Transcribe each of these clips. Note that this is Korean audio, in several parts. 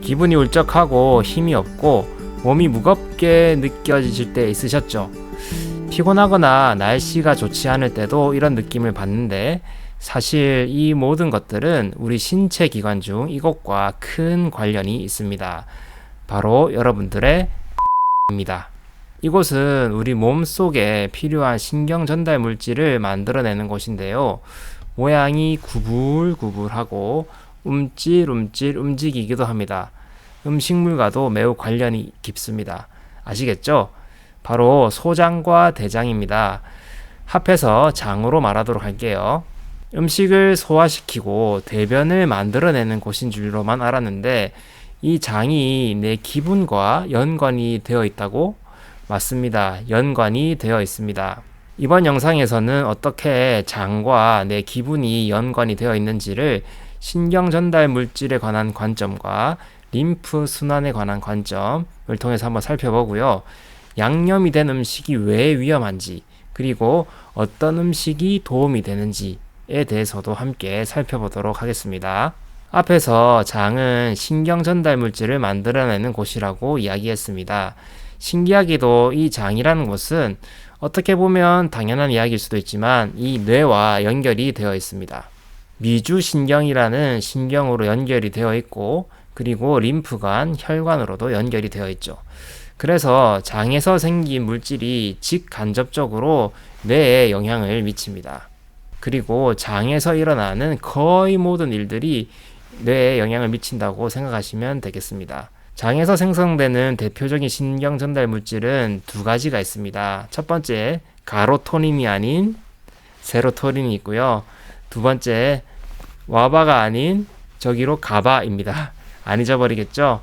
기분이 울적하고 힘이 없고 몸이 무겁게 느껴지실 때 있으셨죠? 피곤하거나 날씨가 좋지 않을 때도 이런 느낌을 받는데 사실 이 모든 것들은 우리 신체 기관 중 이것과 큰 관련이 있습니다. 바로 여러분들의 입니다. 이곳은 우리 몸 속에 필요한 신경 전달 물질을 만들어내는 곳인데요. 모양이 구불구불하고 움찔움찔 움직이기도 합니다. 음식물과도 매우 관련이 깊습니다. 아시겠죠? 바로 소장과 대장입니다. 합해서 장으로 말하도록 할게요. 음식을 소화시키고 대변을 만들어내는 곳인 줄로만 알았는데 이 장이 내 기분과 연관이 되어 있다고? 맞습니다. 연관이 되어 있습니다. 이번 영상에서는 어떻게 장과 내 기분이 연관이 되어 있는지를 신경 전달 물질에 관한 관점과 림프 순환에 관한 관점을 통해서 한번 살펴보고요. 양념이 된 음식이 왜 위험한지, 그리고 어떤 음식이 도움이 되는지에 대해서도 함께 살펴보도록 하겠습니다. 앞에서 장은 신경 전달 물질을 만들어내는 곳이라고 이야기했습니다. 신기하게도 이 장이라는 곳은 어떻게 보면 당연한 이야기일 수도 있지만 이 뇌와 연결이 되어 있습니다. 미주신경이라는 신경으로 연결이 되어 있고 그리고 림프관, 혈관으로도 연결이 되어 있죠. 그래서 장에서 생긴 물질이 직간접적으로 뇌에 영향을 미칩니다. 그리고 장에서 일어나는 거의 모든 일들이 뇌에 영향을 미친다고 생각하시면 되겠습니다. 장에서 생성되는 대표적인 신경 전달 물질은 두 가지가 있습니다. 첫 번째, 가로토닌이 아닌 세로토닌이 있고요. 두 번째, 와바가 아닌 저기로 가바입니다. 안 잊어버리겠죠?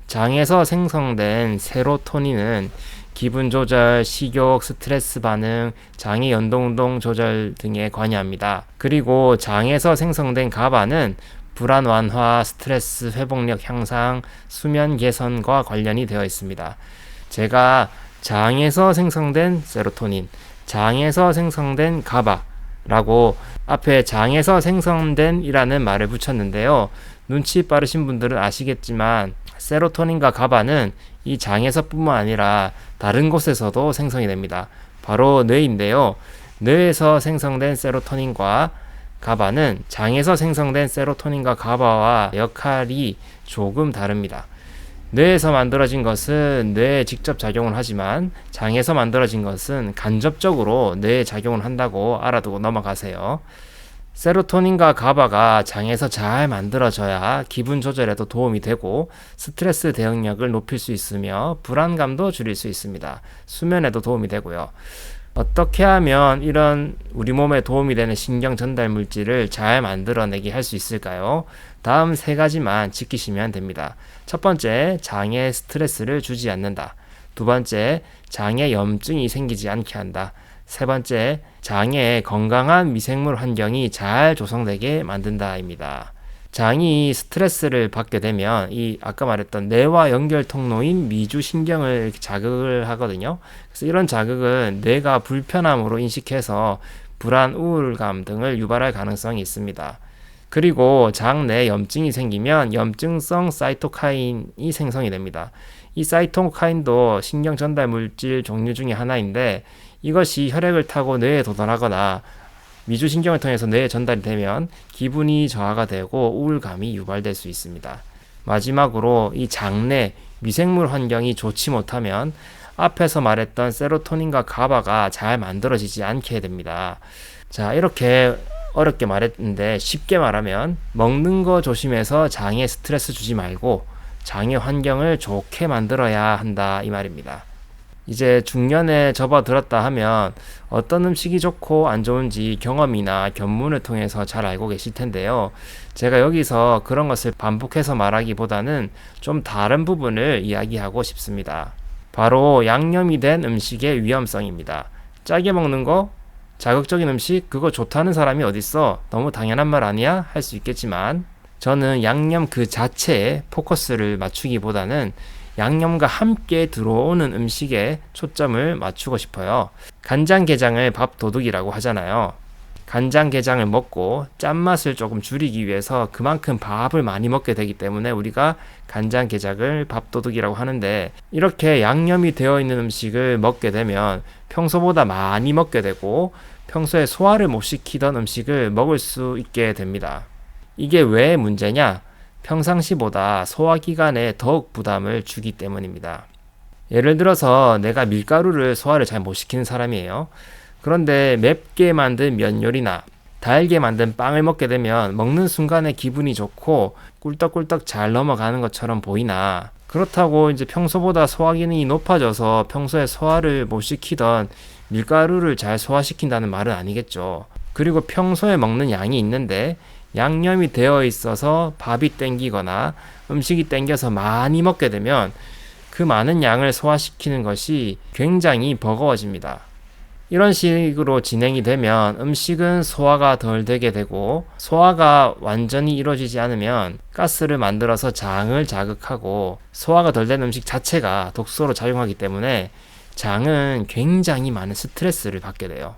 장에서 생성된 세로토닌은 기분 조절, 식욕, 스트레스 반응, 장의 연동동 조절 등에 관여합니다. 그리고 장에서 생성된 가바는 불안 완화, 스트레스 회복력 향상, 수면 개선과 관련이 되어 있습니다. 제가 장에서 생성된 세로토닌, 장에서 생성된 가바라고 앞에 장에서 생성된 이라는 말을 붙였는데요. 눈치 빠르신 분들은 아시겠지만 세로토닌과 가바는 이 장에서 뿐만 아니라 다른 곳에서도 생성이 됩니다. 바로 뇌인데요. 뇌에서 생성된 세로토닌과 가바는 장에서 생성된 세로토닌과 가바와 역할이 조금 다릅니다. 뇌에서 만들어진 것은 뇌에 직접 작용을 하지만 장에서 만들어진 것은 간접적으로 뇌에 작용을 한다고 알아두고 넘어가세요. 세로토닌과 가바가 장에서 잘 만들어져야 기분 조절에도 도움이 되고 스트레스 대응력을 높일 수 있으며 불안감도 줄일 수 있습니다. 수면에도 도움이 되고요. 어떻게 하면 이런 우리 몸에 도움이 되는 신경 전달 물질을 잘 만들어내게 할 수 있을까요? 다음 세 가지만 지키시면 됩니다. 첫 번째, 장에 스트레스를 주지 않는다. 두 번째, 장에 염증이 생기지 않게 한다. 세 번째, 장에 건강한 미생물 환경이 잘 조성되게 만든다입니다. 장이 스트레스를 받게 되면 이 아까 말했던 뇌와 연결 통로인 미주신경을 자극을 하거든요. 그래서 이런 자극은 뇌가 불편함으로 인식해서 불안, 우울감 등을 유발할 가능성이 있습니다. 그리고 장 내 염증이 생기면 염증성 사이토카인이 생성이 됩니다. 이 사이토카인도 신경 전달 물질 종류 중에 하나인데 이것이 혈액을 타고 뇌에 도달하거나 미주신경을 통해서 뇌에 전달이 되면 기분이 저하가 되고 우울감이 유발될 수 있습니다. 마지막으로 이 장내 미생물 환경이 좋지 못하면 앞에서 말했던 세로토닌과 가바가 잘 만들어지지 않게 됩니다. 자, 이렇게 어렵게 말했는데 쉽게 말하면 먹는 거 조심해서 장에 스트레스 주지 말고 장의 환경을 좋게 만들어야 한다 이 말입니다. 이제 중년에 접어들었다 하면 어떤 음식이 좋고 안 좋은지 경험이나 견문을 통해서 잘 알고 계실 텐데요. 제가 여기서 그런 것을 반복해서 말하기보다는 좀 다른 부분을 이야기하고 싶습니다. 바로 양념이 된 음식의 위험성입니다. 짜게 먹는 거, 자극적인 음식, 그거 좋다는 사람이 어딨어? 너무 당연한 말 아니야? 할 수 있겠지만 저는 양념 그 자체에 포커스를 맞추기보다는 양념과 함께 들어오는 음식에 초점을 맞추고 싶어요. 간장게장을 밥도둑이라고 하잖아요. 간장게장을 먹고 짠맛을 조금 줄이기 위해서 그만큼 밥을 많이 먹게 되기 때문에 우리가 간장게장을 밥도둑이라고 하는데, 이렇게 양념이 되어 있는 음식을 먹게 되면 평소보다 많이 먹게 되고 평소에 소화를 못 시키던 음식을 먹을 수 있게 됩니다. 이게 왜 문제냐? 평상시보다 소화기관에 더욱 부담을 주기 때문입니다. 예를 들어서 내가 밀가루를 소화를 잘 못 시키는 사람이에요. 그런데 맵게 만든 면 요리나 달게 만든 빵을 먹게 되면 먹는 순간에 기분이 좋고 꿀떡꿀떡 잘 넘어가는 것처럼 보이나, 그렇다고 이제 평소보다 소화 기능이 높아져서 평소에 소화를 못 시키던 밀가루를 잘 소화시킨다는 말은 아니겠죠. 그리고 평소에 먹는 양이 있는데 양념이 되어 있어서 밥이 땡기거나 음식이 땡겨서 많이 먹게 되면 그 많은 양을 소화시키는 것이 굉장히 버거워집니다. 이런 식으로 진행이 되면 음식은 소화가 덜 되게 되고, 소화가 완전히 이루어지지 않으면 가스를 만들어서 장을 자극하고 소화가 덜 된 음식 자체가 독소로 작용하기 때문에 장은 굉장히 많은 스트레스를 받게 돼요.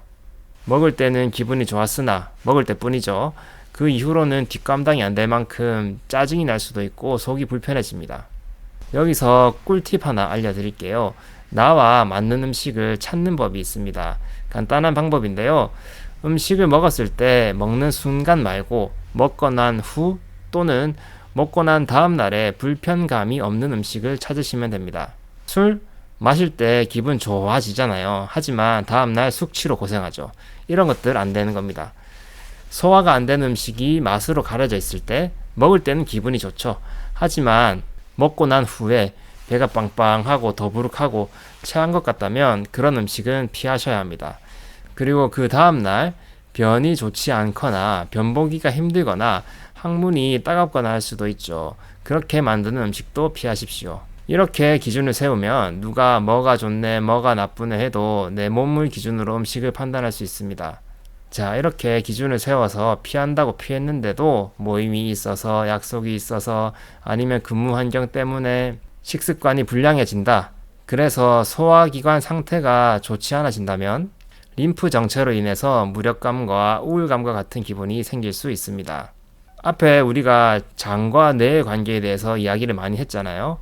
먹을 때는 기분이 좋았으나 먹을 때뿐이죠. 그 이후로는 뒷감당이 안 될 만큼 짜증이 날 수도 있고 속이 불편해집니다. 여기서 꿀팁 하나 알려드릴게요. 나와 맞는 음식을 찾는 법이 있습니다. 간단한 방법인데요. 음식을 먹었을 때 먹는 순간 말고 먹고 난 후 또는 먹고 난 다음 날에 불편감이 없는 음식을 찾으시면 됩니다. 술 마실 때 기분 좋아지잖아요. 하지만 다음 날 숙취로 고생하죠. 이런 것들 안 되는 겁니다. 소화가 안 되는 음식이 맛으로 가려져 있을 때 먹을 때는 기분이 좋죠. 하지만 먹고 난 후에 배가 빵빵하고 더부룩하고 체한 것 같다면 그런 음식은 피하셔야 합니다. 그리고 그 다음날 변이 좋지 않거나 변 보기가 힘들거나 항문이 따갑거나 할 수도 있죠. 그렇게 만드는 음식도 피하십시오. 이렇게 기준을 세우면 누가 뭐가 좋네 뭐가 나쁘네 해도 내 몸을 기준으로 음식을 판단할 수 있습니다. 자, 이렇게 기준을 세워서 피한다고 피했는데도 모임이 있어서 약속이 있어서 아니면 근무 환경 때문에 식습관이 불량해진다. 그래서 소화기관 상태가 좋지 않아진다면 림프 정체로 인해서 무력감과 우울감과 같은 기분이 생길 수 있습니다. 앞에 우리가 장과 뇌의 관계에 대해서 이야기를 많이 했잖아요.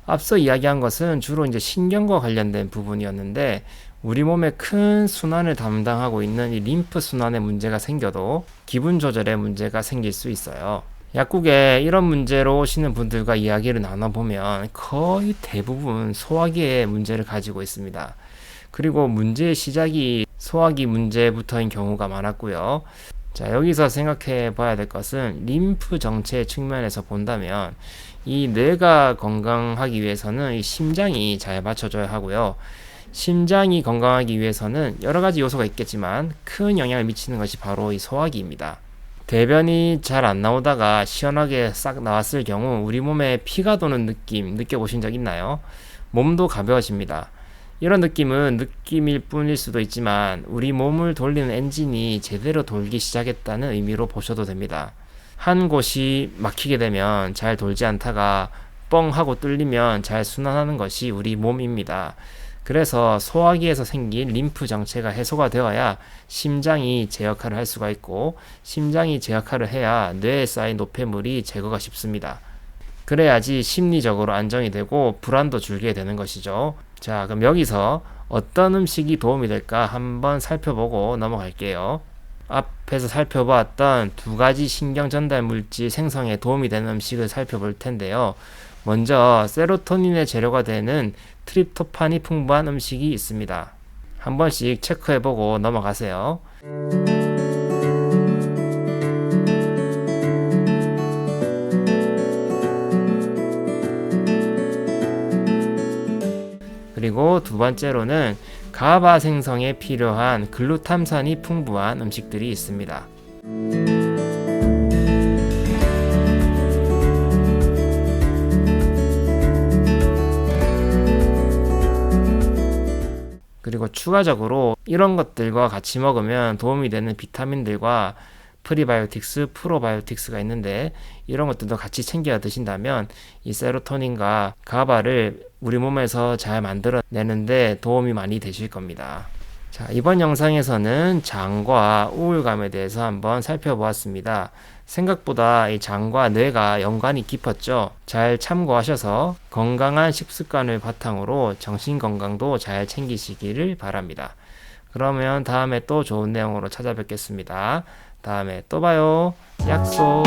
앞서 이야기한 것은 주로 이제 신경과 관련된 부분이었는데, 우리 몸의 큰 순환을 담당하고 있는 이 림프 순환에 문제가 생겨도 기분 조절에 문제가 생길 수 있어요. 약국에 이런 문제로 오시는 분들과 이야기를 나눠보면 거의 대부분 소화기에 문제를 가지고 있습니다. 그리고 문제의 시작이 소화기 문제부터인 경우가 많았고요. 자, 여기서 생각해 봐야 될 것은 림프 정체 측면에서 본다면 이 뇌가 건강하기 위해서는 이 심장이 잘 받쳐줘야 하고요. 심장이 건강하기 위해서는 여러 가지 요소가 있겠지만 큰 영향을 미치는 것이 바로 이 소화기입니다. 대변이 잘 안 나오다가 시원하게 싹 나왔을 경우 우리 몸에 피가 도는 느낌 느껴보신 적 있나요? 몸도 가벼워집니다. 이런 느낌은 느낌일 뿐일 수도 있지만 우리 몸을 돌리는 엔진이 제대로 돌기 시작했다는 의미로 보셔도 됩니다. 한 곳이 막히게 되면 잘 돌지 않다가 뻥 하고 뚫리면 잘 순환하는 것이 우리 몸입니다. 그래서 소화기에서 생긴 림프 정체가 해소가 되어야 심장이 제 역할을 할 수가 있고, 심장이 제 역할을 해야 뇌에 쌓인 노폐물이 제거가 쉽습니다. 그래야지 심리적으로 안정이 되고 불안도 줄게 되는 것이죠. 자, 그럼 여기서 어떤 음식이 도움이 될까 한번 살펴보고 넘어갈게요. 앞에서 살펴보았던 두 가지 신경 전달 물질 생성에 도움이 되는 음식을 살펴볼 텐데요. 먼저 세로토닌의 재료가 되는 트립토판이 풍부한 음식이 있습니다. 한 번씩 체크해보고 넘어가세요. 그리고 두 번째로는 가바 생성에 필요한 글루탐산이 풍부한 음식들이 있습니다. 그리고 추가적으로 이런 것들과 같이 먹으면 도움이 되는 비타민들과 프리바이오틱스, 프로바이오틱스가 있는데 이런 것들도 같이 챙겨 드신다면 이 세로토닌과 가바를 우리 몸에서 잘 만들어내는데 도움이 많이 되실 겁니다. 자, 이번 영상에서는 장과 우울감에 대해서 한번 살펴보았습니다. 생각보다 이 장과 뇌가 연관이 깊었죠. 잘 참고하셔서 건강한 식습관을 바탕으로 정신 건강도 잘 챙기시기를 바랍니다. 그러면 다음에 또 좋은 내용으로 찾아뵙겠습니다. 다음에 또 봐요. 약속.